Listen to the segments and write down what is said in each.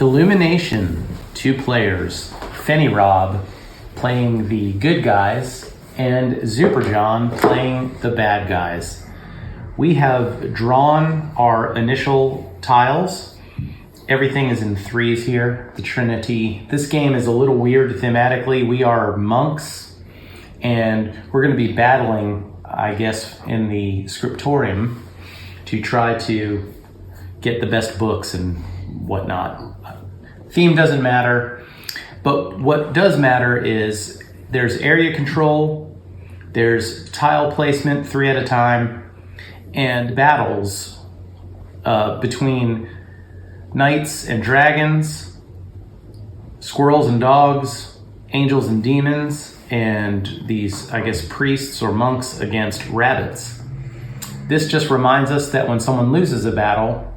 Illumination, 2 players. Fenirob playing the good guys and Superjohn playing the bad guys. We have drawn our initial tiles. Everything is in 3s here, the Trinity. This game is a little weird thematically. We are monks and we're going to be battling, I guess, in the Scriptorium to try to get the best books and whatnot. Theme doesn't matter, but what does matter is there's area control, there's tile placement 3 at a time, and battles between knights and dragons, squirrels and dogs, angels and demons, and these, I guess, priests or monks against rabbits. This just reminds us that when someone loses a battle,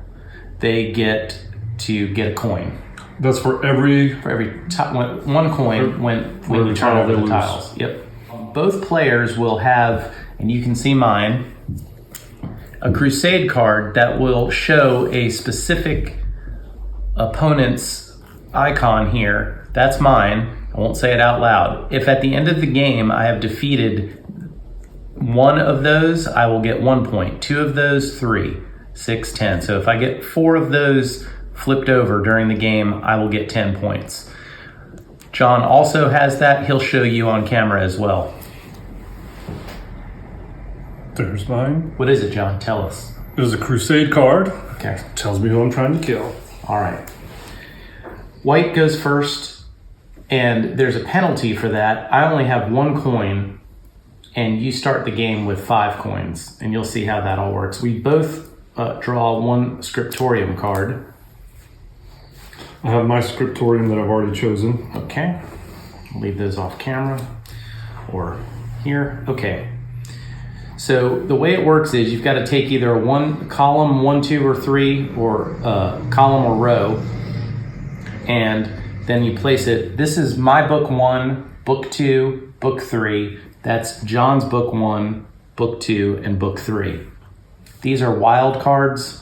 they get to get a coin. That's for every one coin when you turn over the tiles. Yep. Both players will have, and you can see mine, a crusade card that will show a specific opponent's icon here. That's mine. I won't say it out loud. If at the end of the game I have defeated one of those, I will get 1 point. 2 of those, 3, 6, 10. So if I get 4 of those flipped over during the game, I will get 10 points. John also has that. He'll show you on camera as well. There's mine. What is it, John? Tell us. It is a crusade card. Okay. Tells me who I'm trying to kill. All right. White goes first, and there's a penalty for that. I only have 1 coin, and you start the game with 5 coins, and you'll see how that all works. We both draw 1 Scriptorium card. I have my Scriptorium that I've already chosen. Okay. I'll leave those off camera or here. Okay. So the way it works is you've got to take either a column 1, 2, or 3, or column or row, and then you place it. This is my book 1, book 2, book 3. That's John's book 1, book 2, and book 3. These are wild cards,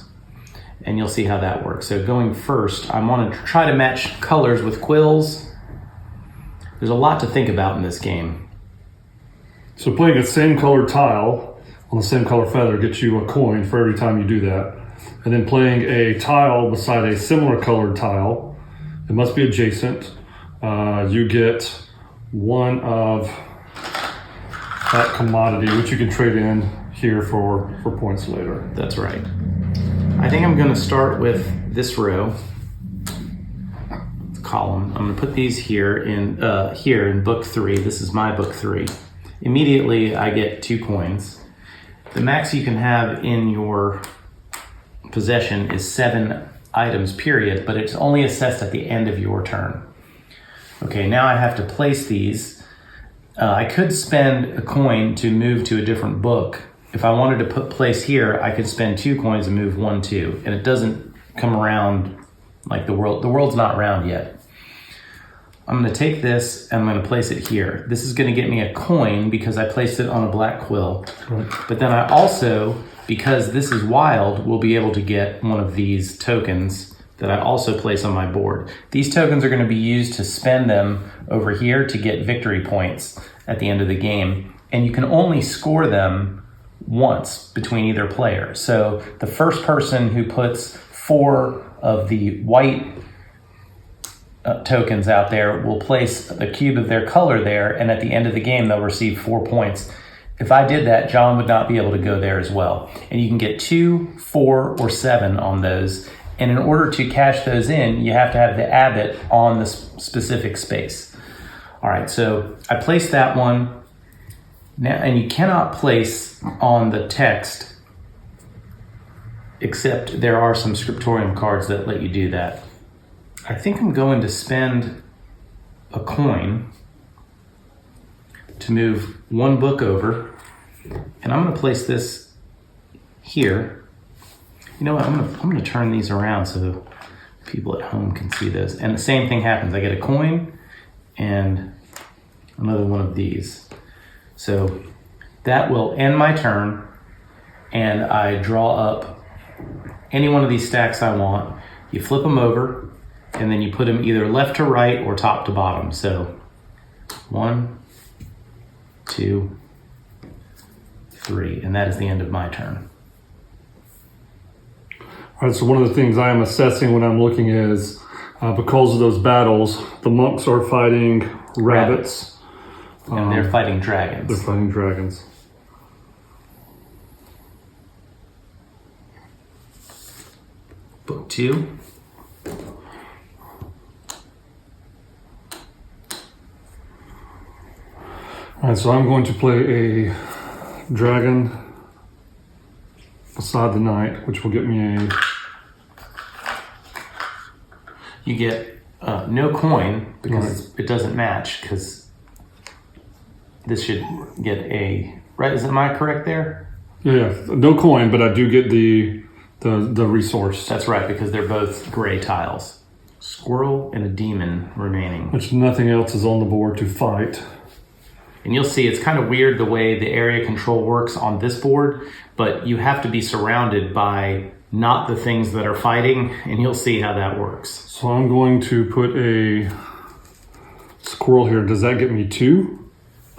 and you'll see how that works. So going first, I want to try to match colors with quills. There's a lot to think about in this game. So playing a same colored tile on the same color feather gets you a coin for every time you do that. And then playing a tile beside a similar colored tile, it must be adjacent. You get 1 of that commodity, which you can trade in here for points later. That's right. I think I'm going to start with this row, column. I'm going to put these here in book 3. This is my book 3. Immediately, I get 2 coins. The max you can have in your possession is 7 items, period, but it's only assessed at the end of your turn. Okay, now I have to place these. I could spend a coin to move to a different book. If I wanted to place here, I could spend 2 coins and move 1, 2, and it doesn't come around like the world. The world's not round yet. I'm going to take this and I'm going to place it here. This is going to get me a coin because I placed it on a black quill. Right. But then I also, because this is wild, will be able to get one of these tokens that I also place on my board. These tokens are going to be used to spend them over here to get victory points at the end of the game. And you can only score them once between either player. So the first person who puts 4 of the white tokens out there will place a cube of their color there, and at the end of the game they'll receive 4 points. If I did that, John would not be able to go there as well. And you can get 2, 4, or 7 on those. And in order to cash those in, you have to have the abbot on the specific space. All right, so I placed that one. Now, and you cannot place on the text, except there are some Scriptorium cards that let you do that. I think I'm going to spend a coin to move 1 book over, and I'm going to place this here. You know what? I'm going to turn these around so people at home can see this. And the same thing happens. I get a coin and another one of these. So that will end my turn, and I draw up any one of these stacks I want. You flip them over, and then you put them either left to right or top to bottom. So 1, 2, 3, and that is the end of my turn. All right, so one of the things I am assessing when I'm looking is, because of those battles, the monks are fighting rabbits. And they're fighting dragons. They're fighting dragons. Book 2. All right, so I'm going to play a dragon beside the knight, which will get me a... You get no coin because it doesn't match, because this should get a... Right, am I correct there? Yeah, no coin, but I do get the resource. That's right, because they're both gray tiles. Squirrel and a demon remaining. Which nothing else is on the board to fight. And you'll see it's kind of weird the way the area control works on this board, but you have to be surrounded by not the things that are fighting, and you'll see how that works. So I'm going to put a squirrel here. Does that get me 2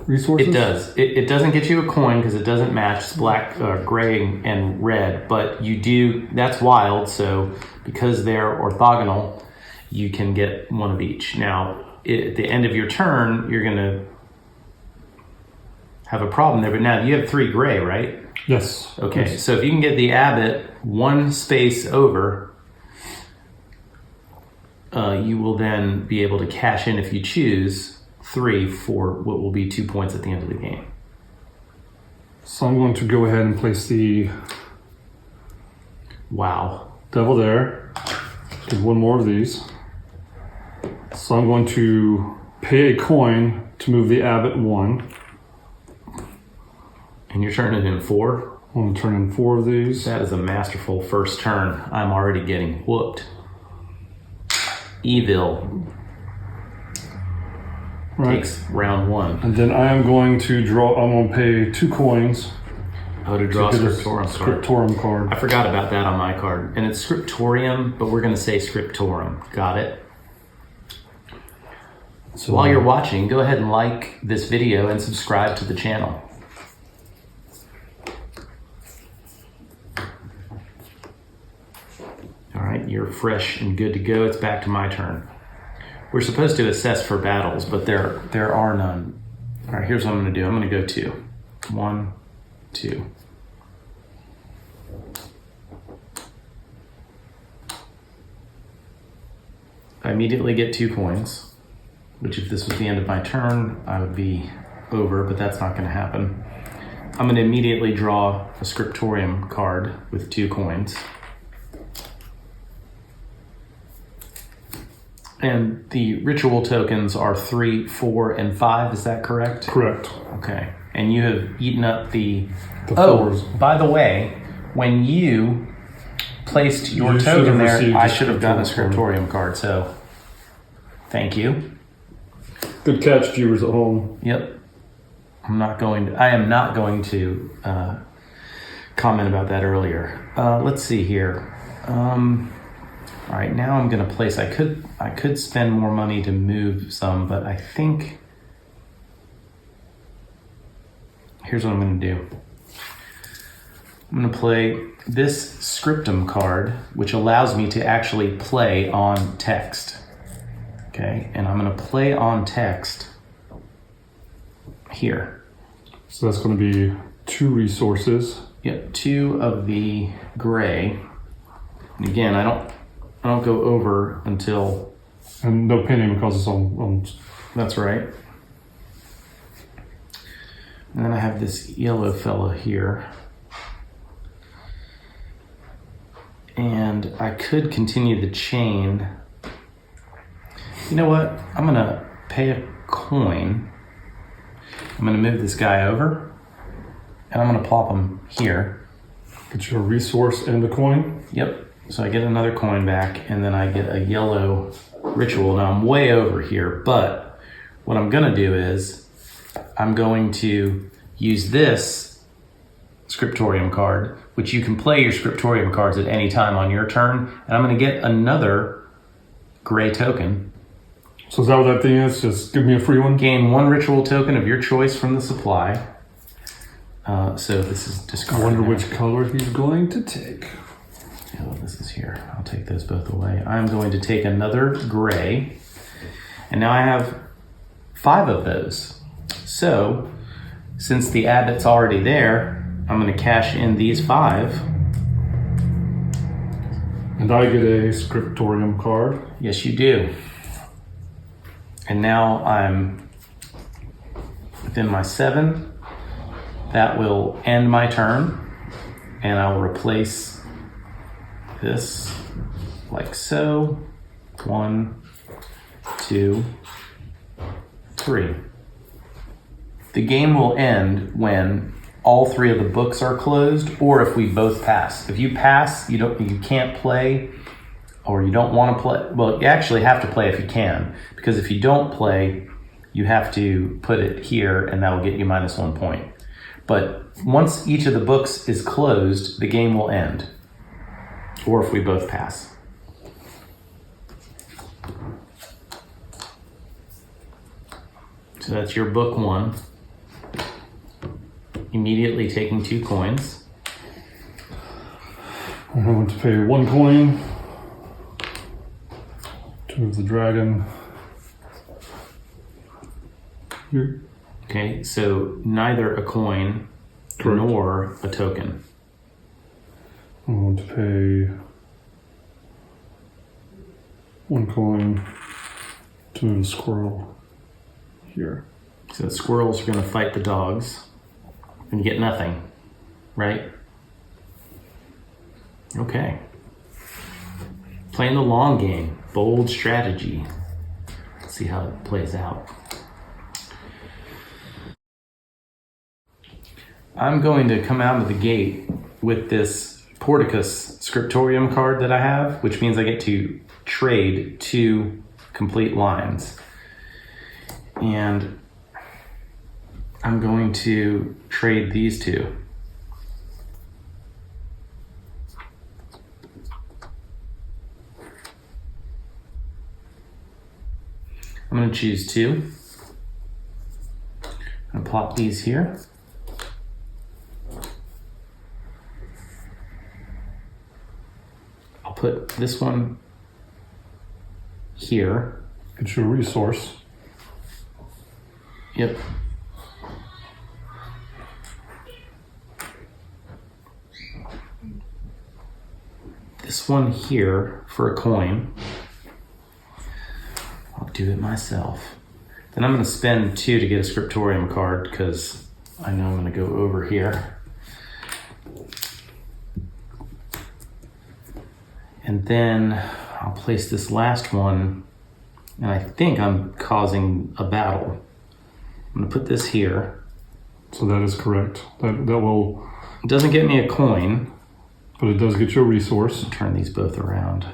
resources? It does. It doesn't get you a coin because it doesn't match. It's black, gray, and red, but you do, that's wild, so because they're orthogonal, you can get one of each. Now, at the end of your turn, you're going to have a problem there, but now you have 3 gray, right? Yes. Okay, yes. So if you can get the abbot 1 space over, you will then be able to cash in, if you choose, 3 for what will be 2 points at the end of the game. So I'm going to go ahead and place the Wow. devil there. Get 1 more of these. So I'm going to pay a coin to move the abbot 1. And you're turning in 4? I'm going to turn in 4 of these. That is a masterful first turn. I'm already getting whooped. Evil takes round 1. And then I am going to draw, I'm going to pay 2 coins. Oh, to draw a Scriptorium card. Scriptorium card. I forgot about that on my card. And it's Scriptorium, but we're going to say Scriptorium. Got it? So while you're watching, go ahead and like this video and subscribe to the channel. All right, you're fresh and good to go. It's back to my turn. We're supposed to assess for battles, but there are none. All right, here's what I'm going to do. I'm going to go 2. 1, 2. I immediately get 2 coins, which if this was the end of my turn, I would be over, but that's not going to happen. I'm going to immediately draw a Scriptorium card with 2 coins. And the ritual tokens are 3, 4, and 5. Is that correct? Correct. Okay. And you have eaten up the 4s. By the way, when you placed your token there, I should have gotten a Scriptorium card. So, thank you. Good catch, viewers at home. Yep. I am not going to comment about that earlier. Let's see here. All right, now I'm going to place. I could spend more money to move some, but I think here's what I'm going to do. I'm going to play this scriptum card, which allows me to actually play on text. Okay, and I'm going to play on text here. So that's going to be 2 resources. Yep, 2 of the gray. And again, I don't go over until... And no pinning because it's on... That's right. And then I have this yellow fella here. And I could continue the chain. You know what? I'm going to pay a coin. I'm going to move this guy over. And I'm going to plop him here. Get you a resource and a coin. Yep. So I get another coin back, and then I get a yellow ritual. Now I'm way over here, but what I'm going to do is I'm going to use this Scriptorium card, which you can play your Scriptorium cards at any time on your turn, and I'm going to get another gray token. So is that what that thing is? Just give me a free one? Gain 1 ritual token of your choice from the supply. So this is discard. I wonder now. which color he's going to take. Oh, this is here. I'll take those both away. I'm going to take another gray. And now I have 5 of those. So, since the abbot's already there, I'm going to cash in these 5. And I get a Scriptorium card. Yes, you do. And now I'm within my 7. That will end my turn. And I will replace this like so. 1, 2, 3. The game will end when all 3 of the books are closed, or if we both pass. If you pass, you can't play, or you don't want to play. Well, you actually have to play if you can, because if you don't play, you have to put it here, and that will get you -1 point. But once each of the books is closed, the game will end, or if we both pass. So that's your book 1. Immediately taking 2 coins. I'm going to pay 1 coin to move the dragon here. Okay, so neither a coin Correct. nor a token. I'm going to pay 1 coin to move the squirrel here. So the squirrels are going to fight the dogs. And you get nothing, right? Okay. Playing the long game. Bold strategy. Let's see how it plays out. I'm going to come out of the gate with this Porticus Scriptorium card that I have, which means I get to trade 2 complete lines. And I'm going to trade these 2. I'm going to choose 2. I'm going to plop these here. I'll put this one here. Get your resource. Yep. This one here for a coin. I'll do it myself. Then I'm going to spend 2 to get a Scriptorium card because I know I'm going to go over here. And then I'll place this last one, and I think I'm causing a battle. I'm going to put this here. So that is correct. That will... It doesn't get me a coin. But it does get you a resource. Turn these both around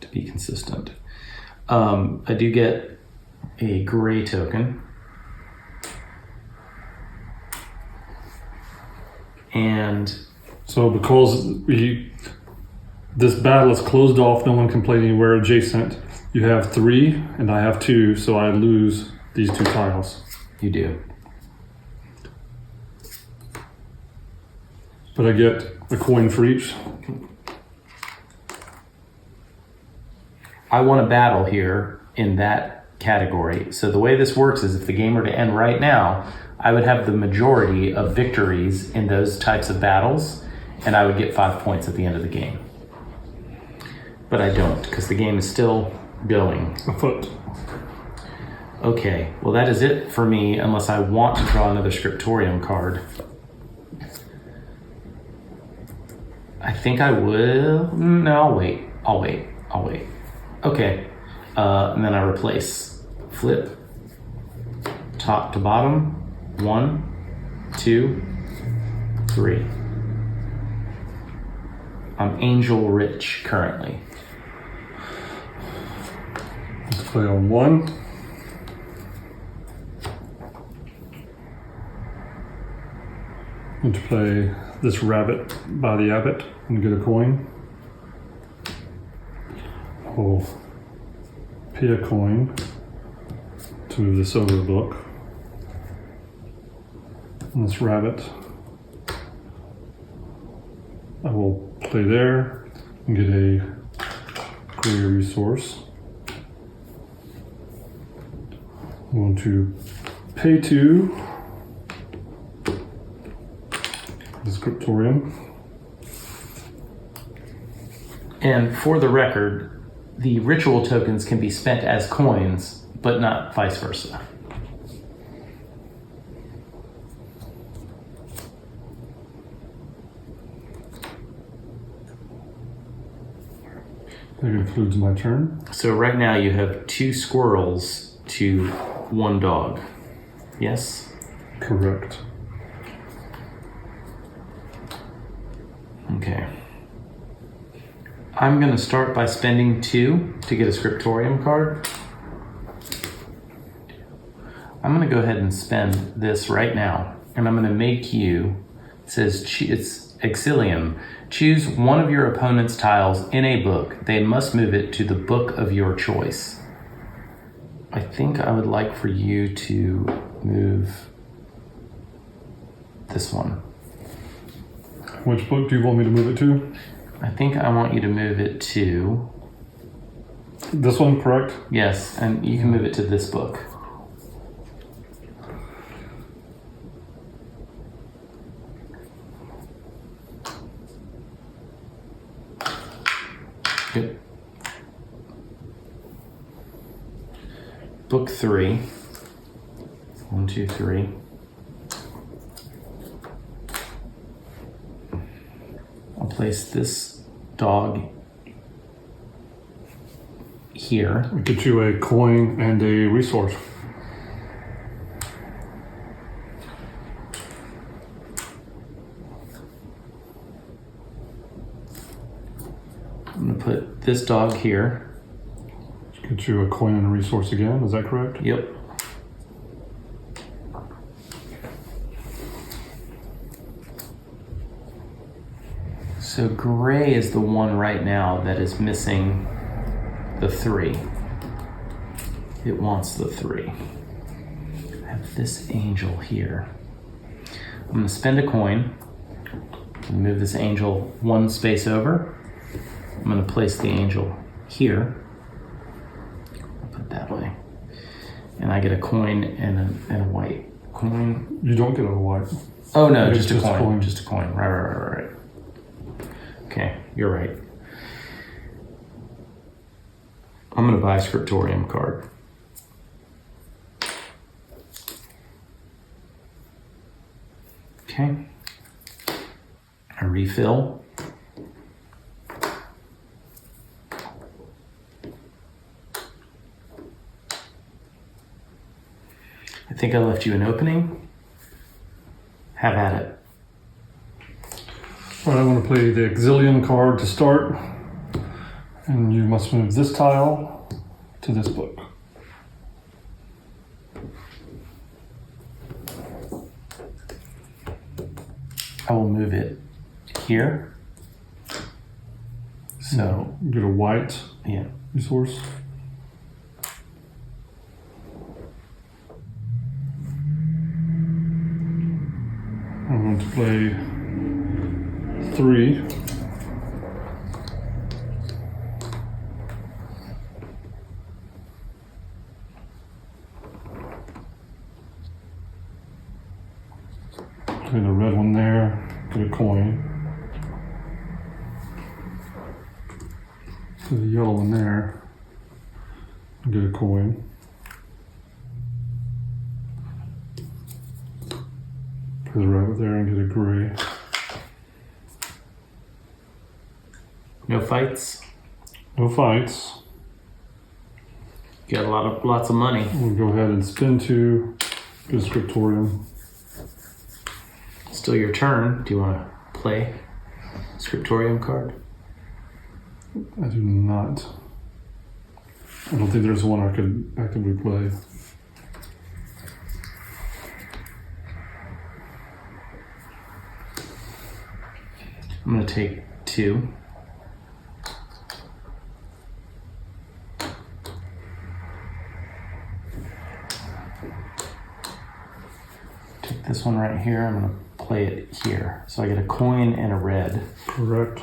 to be consistent. I do get a gray token. And so because this battle is closed off, no one can play anywhere adjacent. You have 3 and I have 2, so I lose these 2 tiles. You do. But I get a coin for each. I want a battle here in that category. So the way this works is if the game were to end right now, I would have the majority of victories in those types of battles, and I would get 5 points at the end of the game. But I don't, because the game is still going. Afoot. Okay, well that is it for me, unless I want to draw another Scriptorium card. I think I will. No, I'll wait. Okay, and then I replace. Flip. Top to bottom. 1, 2, 3. I'm angel rich currently. Let's play on 1. I'm going to play this rabbit by the abbot and get a coin. Oh. pay a coin to move this over the book. And this rabbit, I will play there and get a gray resource. I'm going to pay to the Scriptorium. And for the record, the ritual tokens can be spent as coins, but not vice versa. That concludes my turn. So right now you have 2 squirrels to 1 dog. Yes? Correct. Okay. I'm going to start by spending 2 to get a Scriptorium card. I'm going to go ahead and spend this right now, and I'm going to make you, it says it's Exilium. Choose one of your opponent's tiles in a book. They must move it to the book of your choice. I think I would like for you to move this one. Which book do you want me to move it to? I think I want you to move it to... This one, correct? Yes, and you can move it to this book. Good. Book 3. 1, 2, 3. I'll place this dog here. Get you a coin and a resource. I'm going to put this dog here. Get you a coin and a resource again, is that correct? Yep. So gray is the one right now that is missing the 3. It wants the 3. I have this angel here. I'm going to spend a coin and move this angel 1 space over. I'm going to place the angel here. I'll put it that way. And I get a coin and a white coin. You don't get a white. Oh no, just a coin. Just a coin. Right. Okay, you're right. I'm going to buy a Scriptorium card. Okay. I refill. I think I left you an opening. Have at it. All right, I want to play the Exilium card to start. And you must move this tile to this book. I will move it here. So get a white resource. I'm going to play 3. Play the red one there, get a coin. Play the yellow one there, get a coin. Play the rabbit there and get a gray. no fights. No fights. You got lots of money. We'll go ahead and spin 2, get a Scriptorium. Still your turn. Do you want to play Scriptorium card? I do not. I don't think there's one I could actively play. I'm going to take 2. this one right here. I'm going to play it here. So I get a coin and a red. Correct.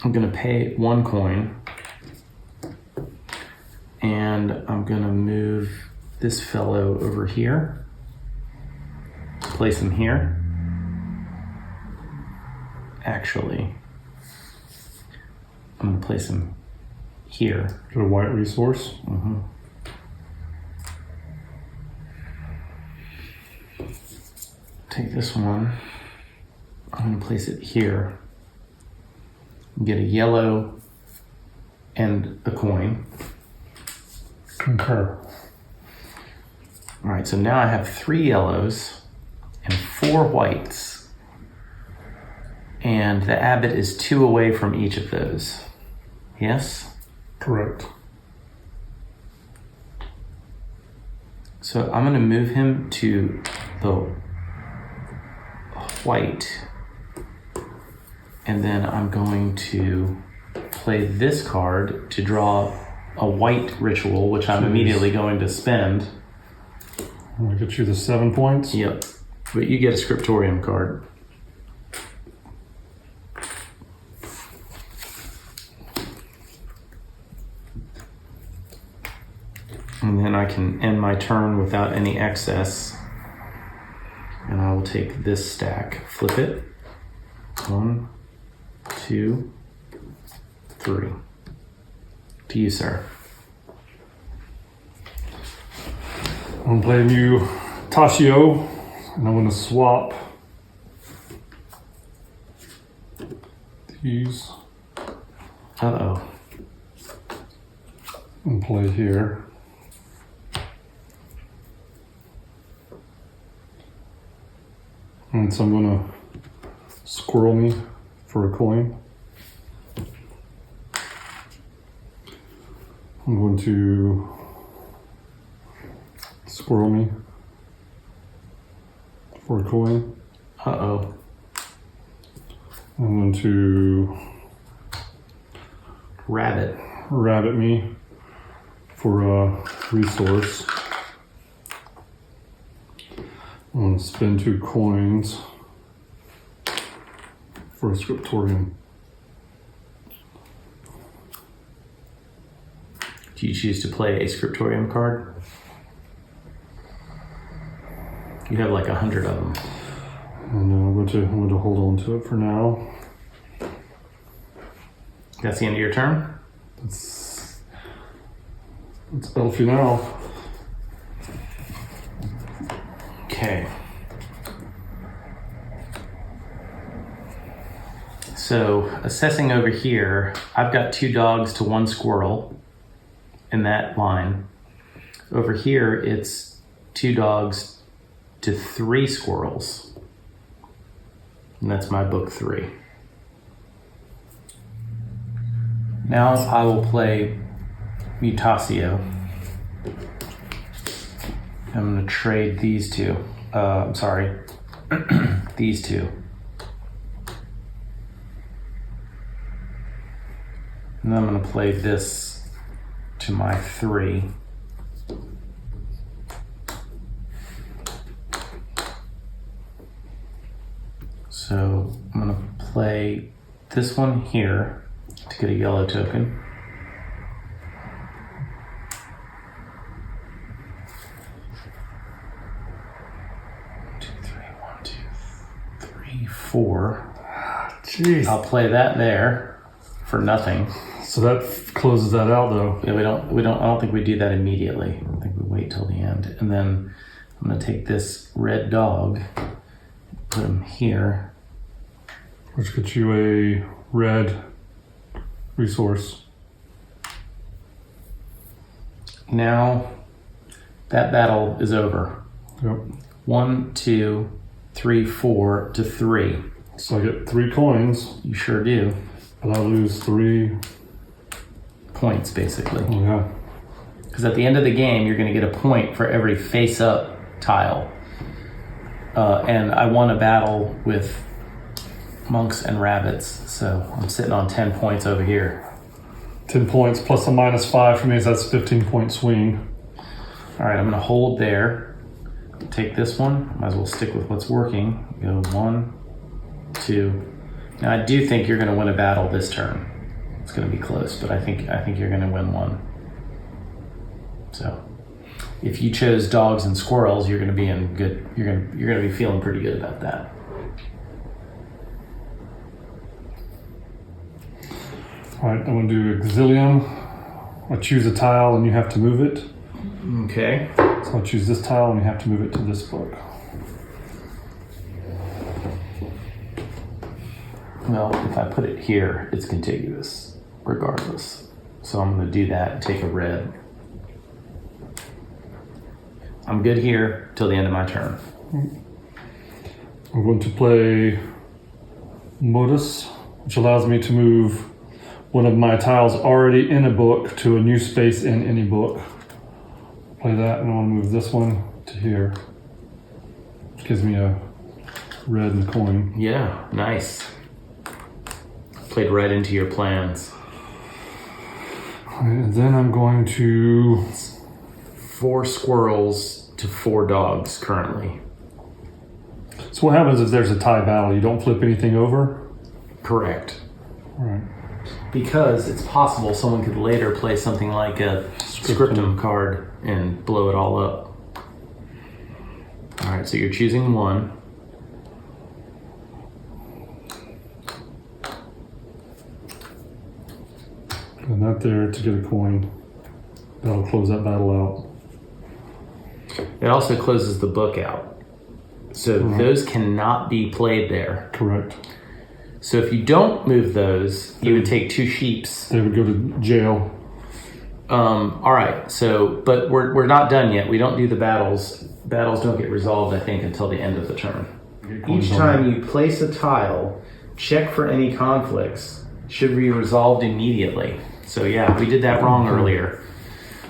I'm going to pay 1 coin. And I'm going to move this fellow over here. Place him here. Actually, I'm going to place him here. Get a white resource. Mm-hmm. Take this one. I'm going to place it here. Get a yellow and a coin. Concur. All right, so now I have 3 yellows and 4 whites. And the abbot is 2 away from each of those. Yes? Correct. So I'm going to move him to the white. And then I'm going to play this card to draw a white ritual, which I'm immediately going to spend. I'm going to get you the 7 points. Yep. But you get a Scriptorium card. And then I can end my turn without any excess. And I will take this stack, flip it. 1, 2, 3. To you, sir. I'm playing you Tashio, and I'm going to swap these Uh-oh. and play here. And so I'm going to squirrel me for a coin. I'm going to squirrel me for a coin. Uh-oh. I'm going to rabbit me for a resource. I'm going to spend 2 coins for a Scriptorium. Do you choose to play a Scriptorium card? You have like 100 of them. And I'm going to hold on to it for now. That's the end of your turn? It's Elfie now. Okay. So, assessing over here, I've got 2 dogs to 1 squirrel in that line. Over here, it's 2 dogs to 3 squirrels. And that's my book 3. Now I will play Mutatio. I'm going to trade these 2. I'm sorry. These 2. And then I'm going to play this to my 3. So I'm going to play this one here to get a yellow token. One, two, three, 4. Jeez. I'll play that there for nothing. So that closes that out, though. Yeah, I don't think we do that immediately. I think we wait till the end. And then I'm going to take this red dog, put him here. Which gets you a red resource. Now that battle is over. Yep. 1, 2, 3, 4 to 3. So I get 3 coins, You sure do. but I lose 3. Points, basically. Oh, yeah. Because at the end of the game, you're going to get a point for every face-up tile. And I won a battle with monks and rabbits, so I'm sitting on 10 points over here. 10 points plus a -5 for me, so that's 15-point swing. All right, I'm going to hold there. Take this one. Might as well stick with what's working. Go 1, 2. Now I do think you're going to win a battle this turn. It's going to be close, but I think you're going to win one. So, if you chose dogs and squirrels, you're going to be in good. You're going to be feeling pretty good about that. All right, I'm going to do auxilium. I choose a tile and you have to move it. Okay. So I'll choose this tile and you have to move it to this book. Well, if I put it here, it's contiguous, regardless. So I'm going to do that and take a red. I'm good here till the end of my turn. I'm going to play modus, which allows me to move one of my tiles already in a book to a new space in any book. Play that, and I want to move this one to here, which gives me a red and coin. Yeah, nice. Played right into your plans. And then I'm going to 4 squirrels to 4 dogs currently. So what happens if there's a tie battle? You don't flip anything over? Correct. All right. Because it's possible someone could later play something like a scriptum card and blow it all up. All right, so you're choosing 1. And that there to get a coin. That'll close that battle out. It also closes the book out. So those cannot be played there. Correct. So if you don't move those, you would take 2 sheeps. They would go to jail. All right, so, but we're not done yet. We don't do the battles. Battles don't get resolved, I think, until the end of the turn. Each time you place a tile, check for any conflicts. Should be resolved immediately. So yeah, we did that wrong earlier.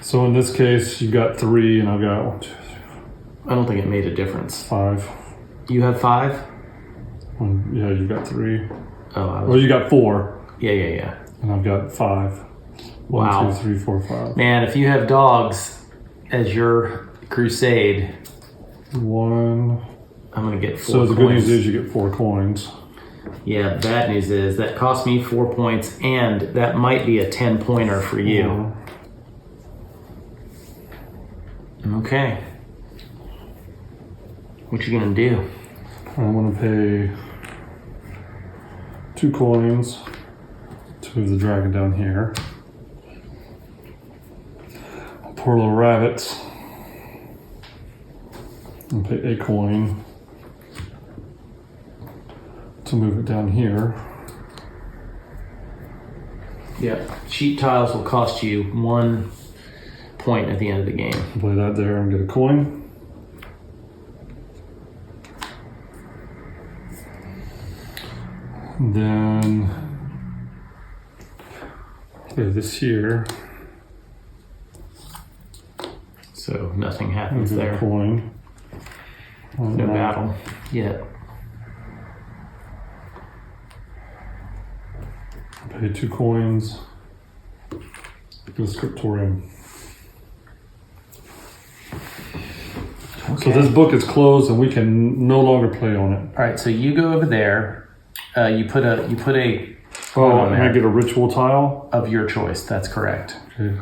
So in this case, you got 3 and I've got 1, 2, 3, 4, I don't think it made a difference. 5. You have 5? Yeah, you got 3. Oh, Well, you got 4. Yeah. And I've got 5. 1, Wow. 2, 3, 4, 5. Man, if you have dogs as your crusade, 1. I'm going to get 4 So the good coins. news is you get 4 coins. Yeah, the bad news is that cost me 4 points, and that might be a 10-pointer for you. Okay. What you gonna do? I'm gonna pay 2 coins to move the dragon down here. Poor little rabbits. And pay a coin to move it down here. Yeah. Sheet tiles will cost you 1 point at the end of the game. Play that there and get a coin. And then play this here. So nothing happens Get a there. coin. No battle yet. Pay 2 coins. Go to Scriptorium. So this book is closed and we can no longer play on it. All right, so you go over there. You put a Oh, on and there I get a ritual tile? of your choice. That's correct. Okay.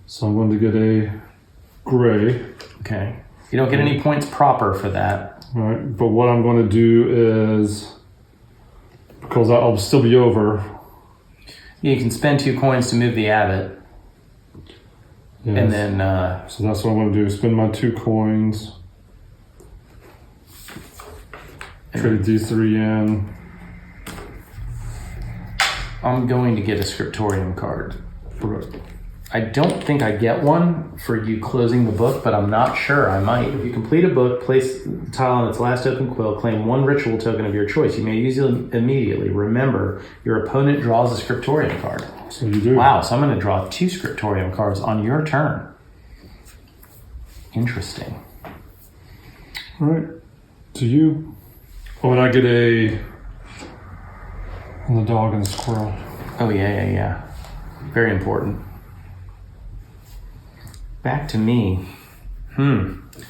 So I'm going to get a gray. Okay. You don't get any points proper for that. All right. But what I'm going to do is, because I'll still be over. You can spend 2 coins to move the abbot. Yes. And then So that's what I'm going to do. Spend my 2 coins. Trade these 3 in. I'm going to get a Scriptorium card. Correct. I don't think I get one for you closing the book, but I'm not sure. I might. If you complete a book, place the tile on its last open quill, claim 1 ritual token of your choice. You may use it immediately. Remember, your opponent draws a Scriptorium card. So you do. Wow, so I'm going to draw 2 Scriptorium cards on your turn. Interesting. All right. To you. Oh, and I get a on the dog and the squirrel. Oh, yeah. Very important. back to me.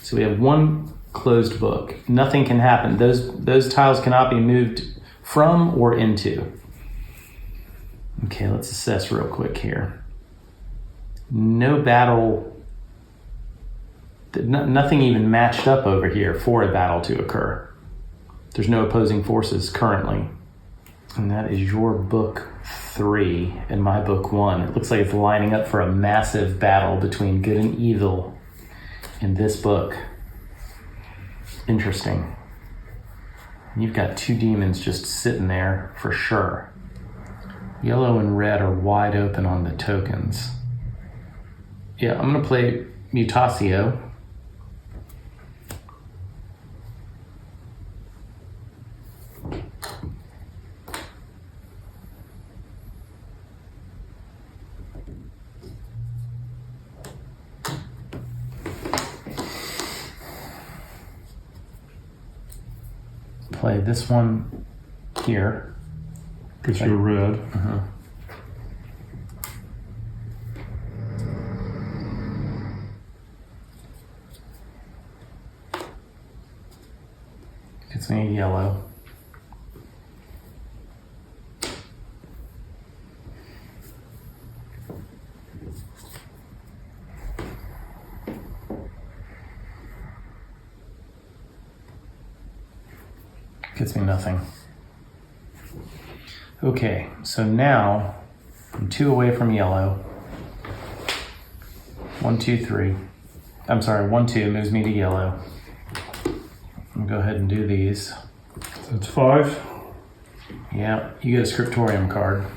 So we have one closed book. Nothing can happen. Those tiles cannot be moved from or into. Okay, let's assess real quick here. No battle. Nothing even matched up over here for a battle to occur. There's no opposing forces currently. And that is your book 3 and my book 1. It looks like it's lining up for a massive battle between good and evil in this book. Interesting. You've got 2 demons just sitting there for sure. Yellow and red are wide open on the tokens. Yeah, I'm going to play Mutatio. Play this one here. Gets you a red. Gets me a yellow. Gets me nothing. Okay, so now I'm 2 away from yellow. 1, 2, 3. I'm sorry, 1, 2 moves me to yellow. I'll go ahead and do these. That's 5. Yeah, you get a Scriptorium card.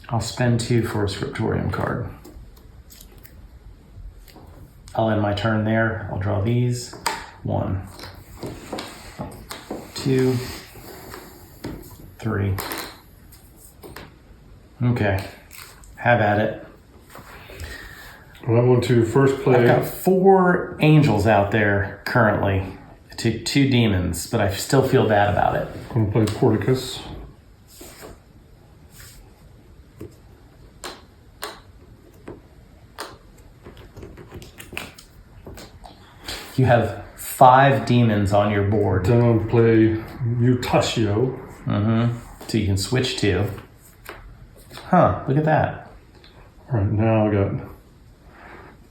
I'll spend 2 for a Scriptorium card. I'll end my turn there. I'll draw these. 1, 2, 3. Okay, have at it. Well, I'm going to first play. I've got 4 angels out there currently to 2 demons, but I still feel bad about it. I'm going to play Porticus. You have 5 demons on your board. Then I'll play Mutatio. So you can switch to. Huh, look at that. All right, now I got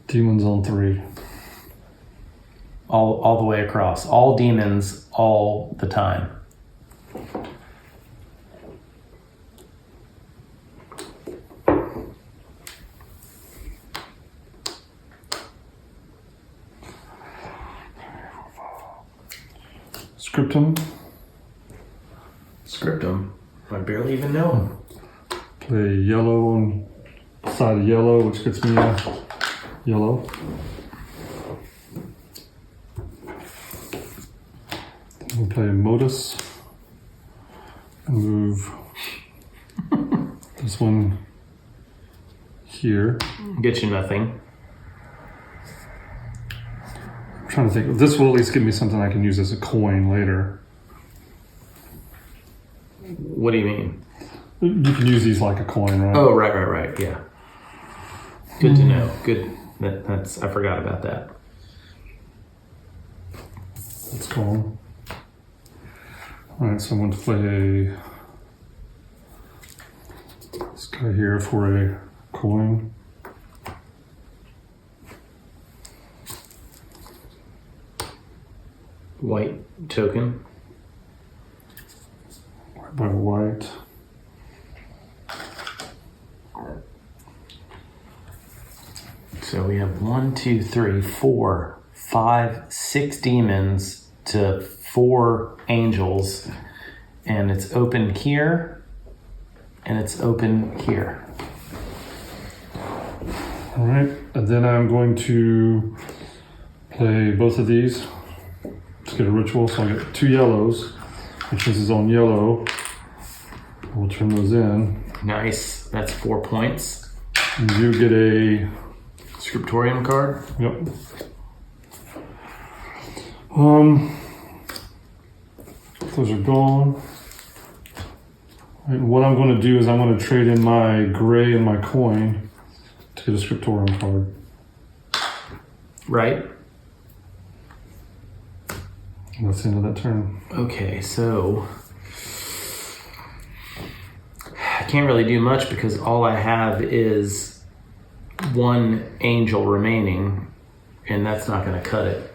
demons on 3. All the way across. All demons all the time. Scriptum. I barely even know him. Play yellow on side of yellow, which gets me a yellow. Then we'll play Modus and move this one here. Get you nothing. I'm trying to think. This will at least give me something I can use as a coin later. What do you mean? You can use these like a coin, right? Oh, right, yeah. Good to know. Good. That's I forgot about that. Let's go. All right, so I'm going to play this guy here for a coin. White token. By white. So we have 1, 2, 3, 4, 5, 6 demons to 4 angels, and it's open here, and it's open here. All right, and then I'm going to play both of these. Let's get a ritual. So I get 2 yellows, which this is on yellow. We'll turn those in. Nice. That's 4 points. And you get a Scriptorium card. Yep. Those are gone. And what I'm going to do is I'm going to trade in my gray and my coin to get a Scriptorium card. Right. And that's the end of that turn. Okay, so I can't really do much because all I have is one angel remaining, and that's not going to cut it.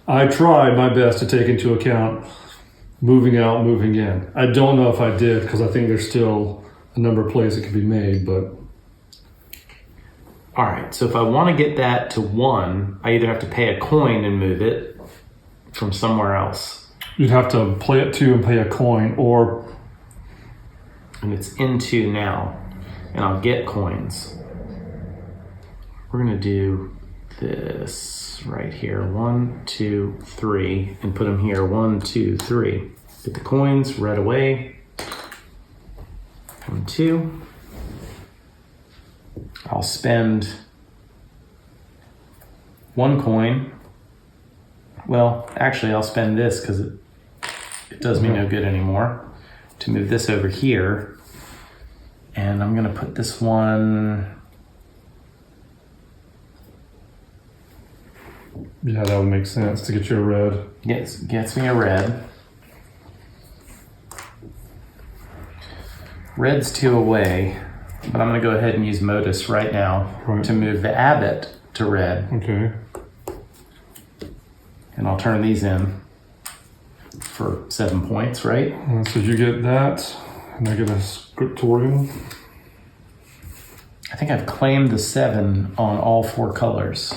I tried my best to take into account moving out, moving in. I don't know if I did because I think there's still a number of plays that could be made, but... All right, so if I want to get that to 1, I either have to pay a coin and move it from somewhere else. You'd have to play it 2 and pay a coin, or... And it's in 2 now, and I'll get coins. We're going to do this right here. 1, 2, 3, and put them here. 1, 2, 3. Get the coins right away. 1, 2. I'll spend 1 coin. Well, actually, I'll spend this because it does me no good anymore to move this over here. And I'm going to put this one... Yeah, that would make sense to get you a red. Gets me a red. Red's 2 away, but I'm going to go ahead and use Modus right now to move the abbot to red. Okay. And I'll turn these in for 7 points, right? So you get that, and I get a Scriptorium. I think I've claimed the 7 on all 4 colors.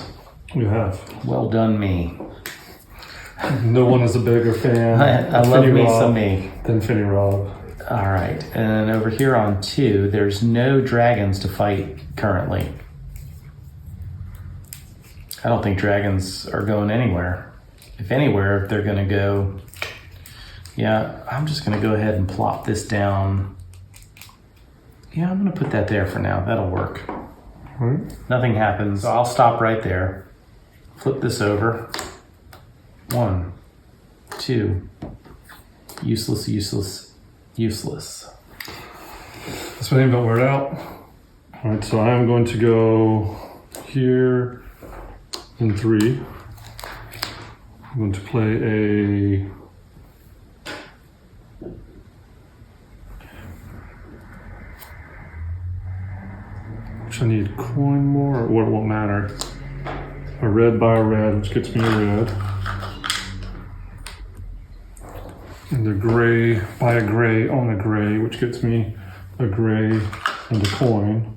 You have. Well done, me. No one is a bigger fan I love me some me. Than fenirob. All right, and over here on 2, there's no dragons to fight currently. I don't think dragons are going anywhere. If anywhere, they're going to go... Yeah, I'm just going to go ahead and plop this down. Yeah, I'm going to put that there for now. That'll work. Right. Nothing happens. So I'll stop right there. Flip this over. 1, 2. Useless, useless, useless. This one don't wear it out. All right, so I'm going to go here in 3. I'm going to play a... Which I need coin more, or what, it won't matter. A red by a red, which gets me a red. And the gray by a gray on a gray, which gets me a gray and a coin.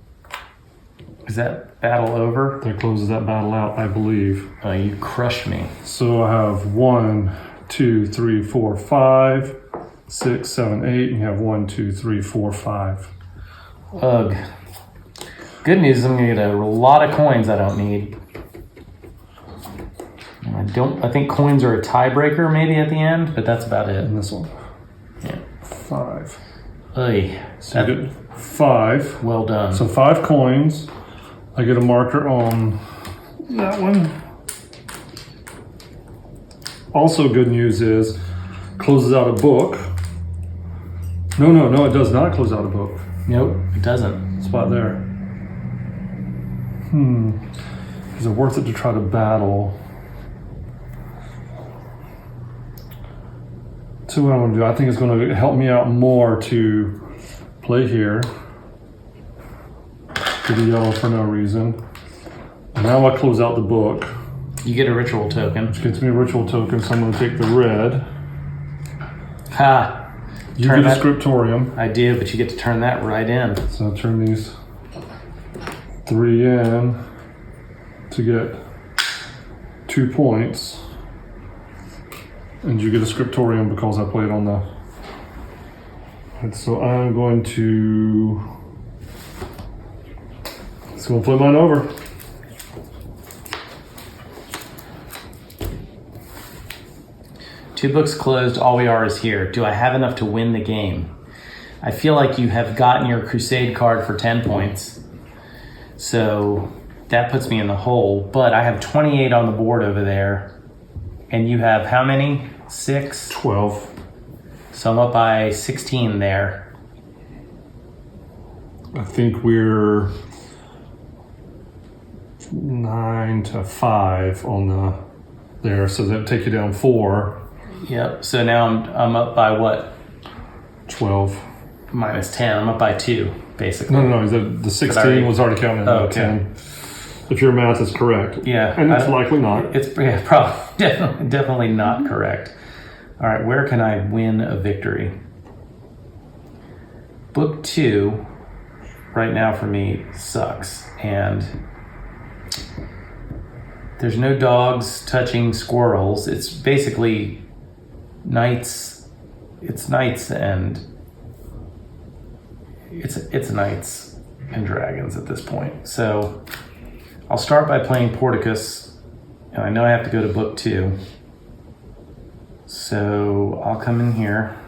Is that battle over? That closes that battle out, I believe. Oh, you crushed me. So I have 1, 2, 3, 4, 5, 6, 7, 8, and you have 1, 2, 3, 4, 5. Ugh. Good news is I'm gonna get a lot of coins I don't need. I think coins are a tiebreaker maybe at the end, but that's about it. And this one. Yeah. 5. Oy. So you get 5. Well done. So 5 coins. I get a marker on that one. Also good news is, closes out a book. No, it does not close out a book. Nope, it doesn't. Spot there. Is it worth it to try to battle? So what I'm going to do, I think it's going to help me out more to play here. To the yellow for no reason. Now I close out the book. You get a ritual token. Which gets me a ritual token, so I'm going to take the red. Ha! You get a Scriptorium. I do, but you get to turn that right in. So I'll turn these 3 in to get 2 points. And you get a Scriptorium because I played on the... And so I'm going to... It's going to flip mine over. Two books closed, all we are is here. Do I have enough to win the game? I feel like you have gotten your Crusade card for 10 points. So that puts me in the hole, but I have 28 on the board over there. And you have how many? 6? 12. So I'm up by 16 there. I think we're 9-5 on the there, so that would take you down 4. Yep. So now I'm up by what? 12. Minus 10. I'm up by 2, basically. No. The 16 was already counted. Oh, okay. 10. If your math is correct. Yeah. And it's likely not. It's probably definitely not correct. All right. Where can I win a victory? Book 2 right now for me sucks. And there's no dogs touching squirrels. It's basically knights. It's knights and it's knights and dragons at this point. So I'll start by playing Porticus, and I know I have to go to book 2. So I'll come in here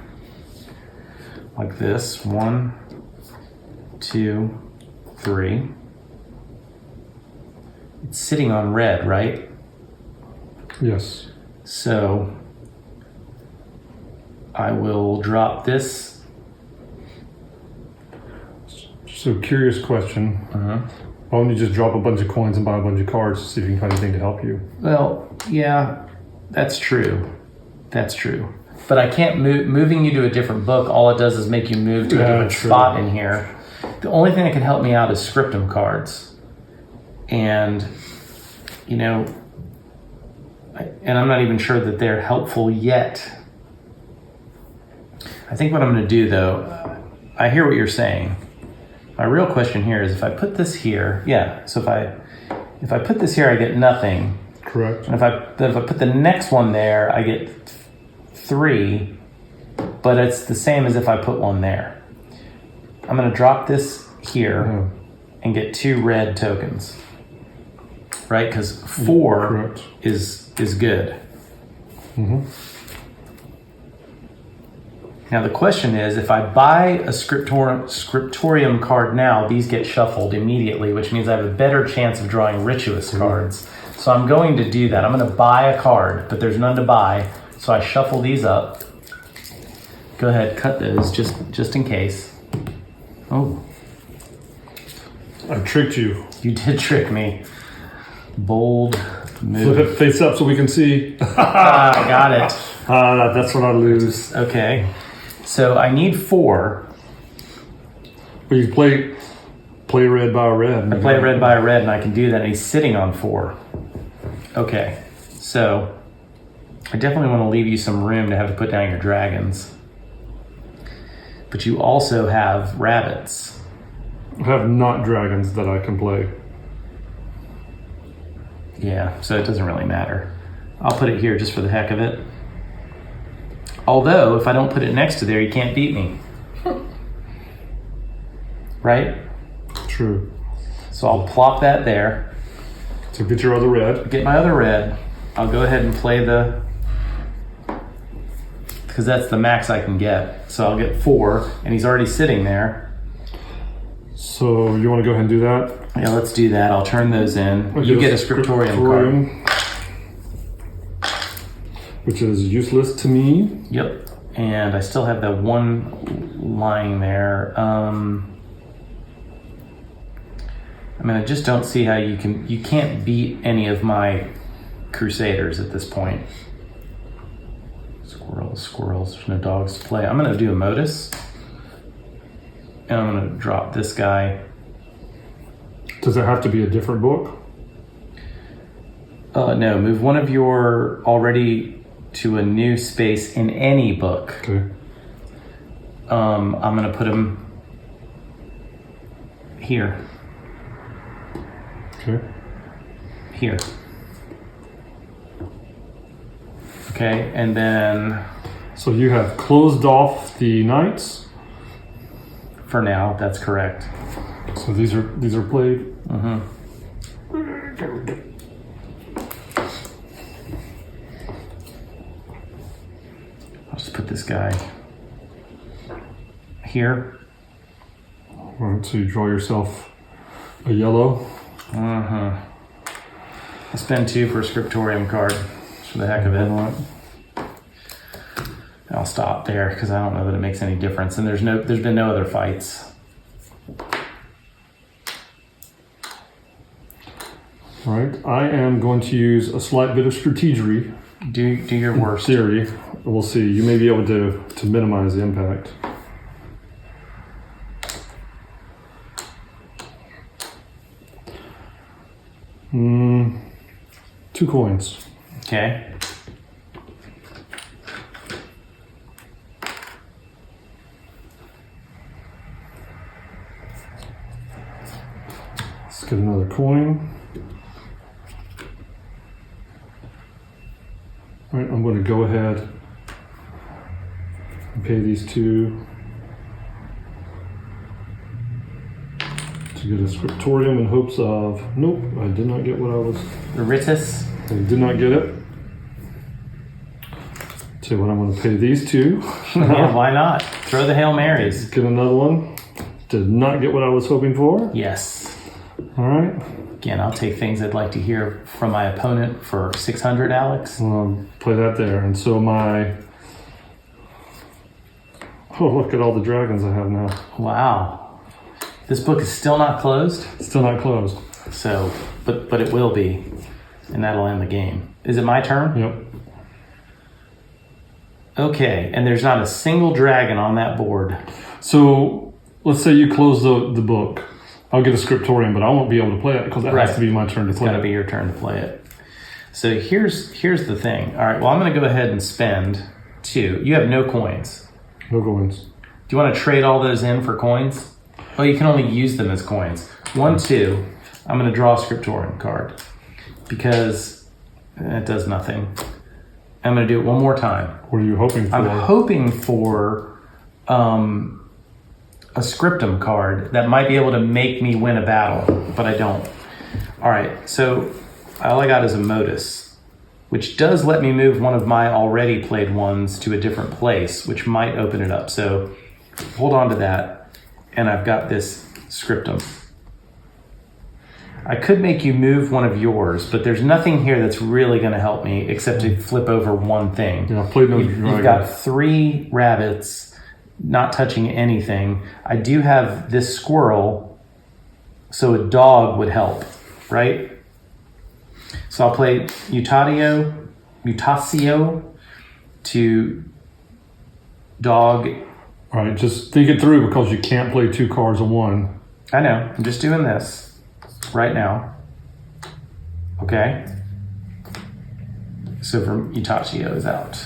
like this. 1, 2, 3. It's sitting on red, right? Yes. So I will drop this. So, curious question. Why don't you just drop a bunch of coins and buy a bunch of cards to see if you can find anything to help you? Well, yeah, that's true. That's true. But I can't move. Moving you to a different book, all it does is make you move to a different spot in here. The only thing that can help me out is Scriptum cards. And, you know, and I'm not even sure that they're helpful yet. I think what I'm going to do, though, I hear what you're saying. My real question here is if I put this here, so if I put this here, I get nothing. Correct. And if I put the next one there, I get 3, but it's the same as if I put one there. I'm going to drop this here and get 2 red tokens. Right? Because 4 is good. Now the question is, if I buy a Scriptorium card now, these get shuffled immediately, which means I have a better chance of drawing Rituous cards. So I'm going to do that. I'm going to buy a card, but there's none to buy. So I shuffle these up. Go ahead, cut those just in case. Oh. I tricked you. You did trick me. Bold move. Flip it face up so we can see. I got it. That's what I lose. Okay. So I need 4. Well, you play red by a red. I play red by a red, and I can do that. And he's sitting on 4. Okay. So I definitely want to leave you some room to have to put down your dragons. But you also have rabbits. I have not dragons that I can play. Yeah, so it doesn't really matter. I'll put it here just for the heck of it. Although, if I don't put it next to there, you can't beat me. Right? True. So I'll plop that there. So get your other red. Get my other red. I'll go ahead and play because that's the max I can get. So I'll get 4, and he's already sitting there. So you want to go ahead and do that? Yeah, let's do that. I'll turn those in. You get a Scriptorium card. Which is useless to me. Yep. And I still have that one lying there. I mean, I just don't see how you can't beat any of my Crusaders at this point. Squirrels, there's no dogs to play. I'm going to do a Modus. And I'm going to drop this guy. Does it have to be a different book? No, move one of your already to a new space in any book. Okay. I'm going to put him here. Okay. Here. Okay, and then... So you have closed off the knights? For now, that's correct. So these are played? Mm-hmm. I'll just put this guy here. All right, so you draw yourself a yellow. I spend 2 for a Scriptorium card, just for the heck of it. I'll stop there because I don't know that it makes any difference. And there's been no other fights. All right, I am going to use a slight bit of strategery. Do your worst. Theory. We'll see. You may be able to minimize the impact. Two coins. Okay. Let's get another coin. All right, I'm going to go ahead and pay these two to get a scriptorium in hopes of, nope, I did not get what I was. Ritus. I did not get it. Tell you what, I'm going to pay these two. Yeah, why not? Throw the Hail Marys. Get another one. Did not get what I was hoping for. Yes. All right. Again, I'll take things I'd like to hear from my opponent for 600, Alex. Play that there. And so oh, look at all the dragons I have now. Wow. This book is still not closed? Still not closed. So, but it will be. And that'll end the game. Is it my turn? Yep. Okay, and there's not a single dragon on that board. So let's say you close the book. I'll get a scriptorium, but I won't be able to play it because that has to be my turn to play it. It's got to be your turn to play it. So here's the thing. All right, well, I'm going to go ahead and spend 2. You have no coins. No coins. Do you want to trade all those in for coins? Oh, you can only use them as coins. 1, 2. I'm going to draw a scriptorium card because it does nothing. I'm going to do it one more time. What are you hoping for? I'm hoping for a scriptum card that might be able to make me win a battle, but I don't. All right, so all I got is a modus, which does let me move one of my already played ones to a different place, which might open it up. So hold on to that, and I've got this scriptum. I could make you move one of yours, but there's nothing here that's really going to help me except to flip over one thing. Yeah, play no You've got 3 rabbits not touching anything. I do have this squirrel, so a dog would help, right? So I'll play mutatio to dog. All right, just think it through because you can't play 2 cards in one. I know, I'm just doing this right now. Okay? So from mutatio is out.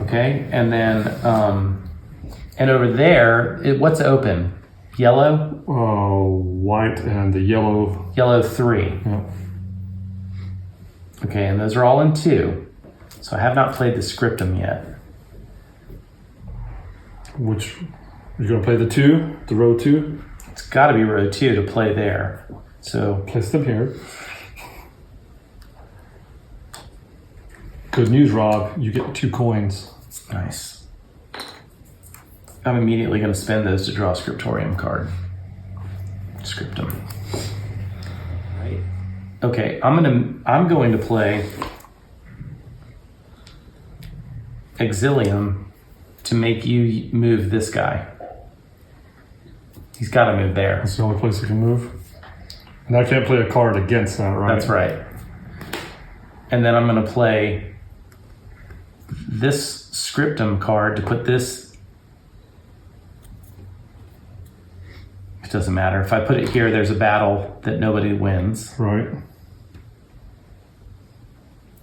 Okay, and then, and over there, what's open? Yellow? White and the yellow. Yellow 3. Yeah. Okay, and those are all in 2. So I have not played the scriptum yet. Which, you're going to play the 2, the row 2? It's got to be row 2 to play there. So place them here. Good news, Rob. You get 2 coins. Nice. I'm immediately going to spend those to draw a scriptorium card. Scriptum. Right. Okay, I'm going to play Exilium to make you move this guy. He's got to move there. That's the only place he can move. And I can't play a card against that, right? That's right. And then I'm going to play this scriptum card to put this. It doesn't matter. If I put it here, there's a battle that nobody wins. Right.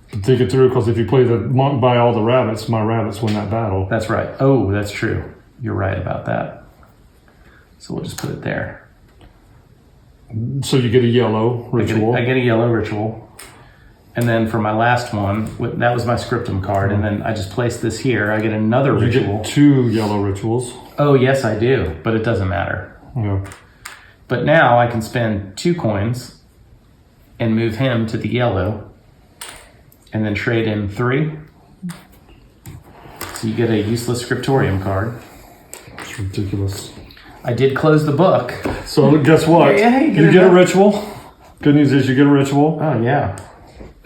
Think it through, because if you play the monk by all the rabbits, my rabbits win that battle. That's right. Oh, that's true. You're right about that. So we'll just put it there. So you get a yellow ritual. I get a yellow ritual. And then for my last one, that was my scriptum card. And then I just place this here. I get another ritual. You get 2 yellow rituals. Oh, yes, I do. But it doesn't matter. Yeah. But now I can spend 2 coins and move him to the yellow. And then trade in 3. So you get a useless scriptorium card. It's ridiculous. I did close the book. So guess what? Yeah, you get a ritual. Good news is you get a ritual. Oh, yeah.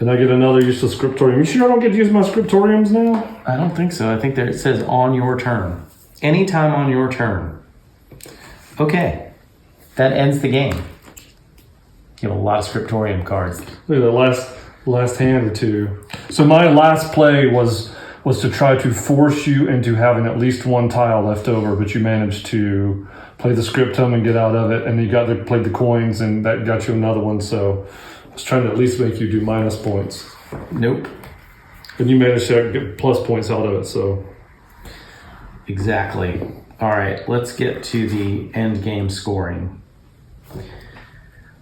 And I get another use of Scriptorium. You sure I don't get to use my Scriptoriums now? I don't think so. I think that it says on your turn. Anytime on your turn. Okay. That ends the game. You have a lot of Scriptorium cards. Look at the last hand or two. So my last play was to try to force you into having at least one tile left over, but you managed to play the Scriptum and get out of it, and you got to play the coins, and that got you another one. So I was trying to at least make you do minus points. Nope. And you managed to get plus points out of it, so. Exactly. All right, let's get to the end game scoring.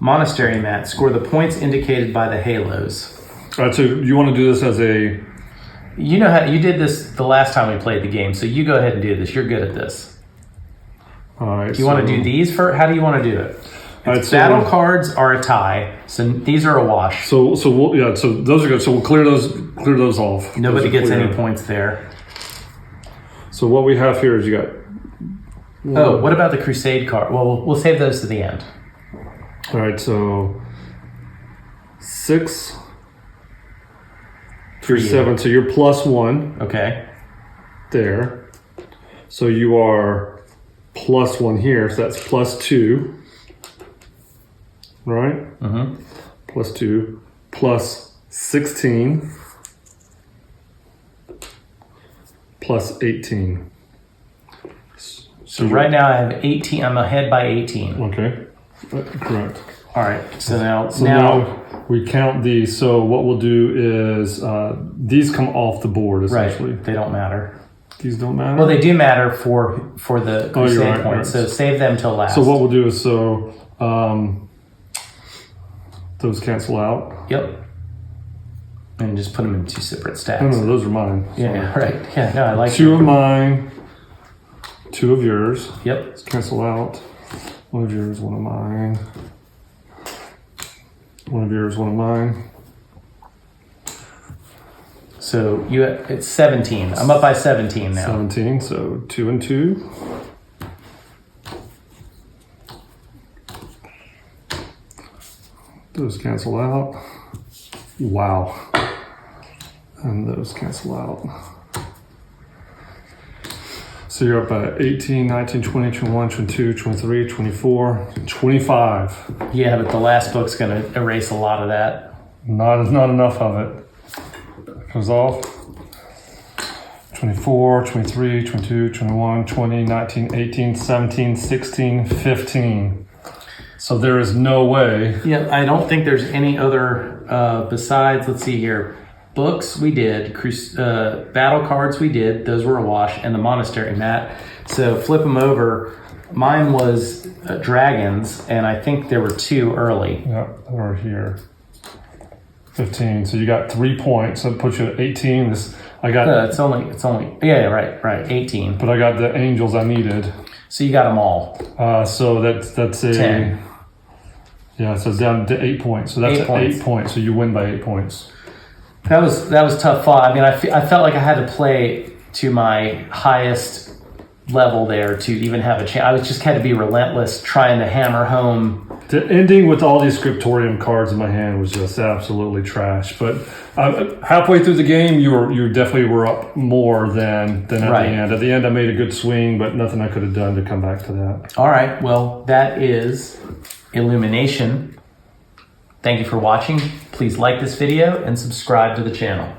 Monastery mat, score the points indicated by the halos. All right, so you want to do this as a... You know how you did this the last time we played the game, so you go ahead and do this. You're good at this. All right. Do you want to do these for? How do you want to do it? All right, so battle cards are a tie, so these are a wash. So those are good. So we'll clear those off. Nobody gets any points there. So what we have here is you got. Oh, what about the Crusade card? Well, we'll save those to the end. All right, so 6 through 7. So you're +1. Okay. There. So you are +1 here. So that's +2. Right? Mm-hmm. +2. Plus 16. Plus 18. So right now I have 18. I'm ahead by 18. Okay. Correct. All right. So now we count these. So what we'll do is these come off the board essentially. Right. They don't matter. These don't matter. Well, they do matter for the Crusade right, points. right. So save them till last. So what we'll do is those cancel out. Yep. And just put them in 2 separate stacks. No, those are mine. Yeah. Right. Yeah. No, I like 2 of mine. 2 of yours. Yep. Let's cancel out. 1 of yours, 1 of mine. 1 of yours, 1 of mine. So it's 17. I'm up by 17 now. 17, so 2 and 2. Those cancel out. Wow. And those cancel out. So you're up at 18, 19, 20, 21, 22, 23, 24, 25. Yeah, but the last book's going to erase a lot of that. Not enough of it. Goes off. 24, 23, 22, 21, 20, 19, 18, 17, 16, 15. So there is no way. Yeah, I don't think there's any other besides, let's see here. Books we did, battle cards we did, those were a wash, and the monastery mat. So flip them over. Mine was dragons, and I think there were 2 early. Yeah, they're here. 15. So you got 3 points. So it puts you at 18. I got. It's only. Yeah, right. 18. But I got the angels I needed. So you got them all. So that's a 10. Yeah, so it's down to 8 points. So that's 8 points. So you win by 8 points. That was tough fought. I mean, I felt like I had to play to my highest level there to even have a chance. I was just had to be relentless, trying to hammer home. The ending with all these Scriptorium cards in my hand was just absolutely trash. But halfway through the game, you definitely were up more than at the end. At the end, I made a good swing, but nothing I could have done to come back to that. All right. Well, that is Illumination. Thank you for watching. Please like this video and subscribe to the channel.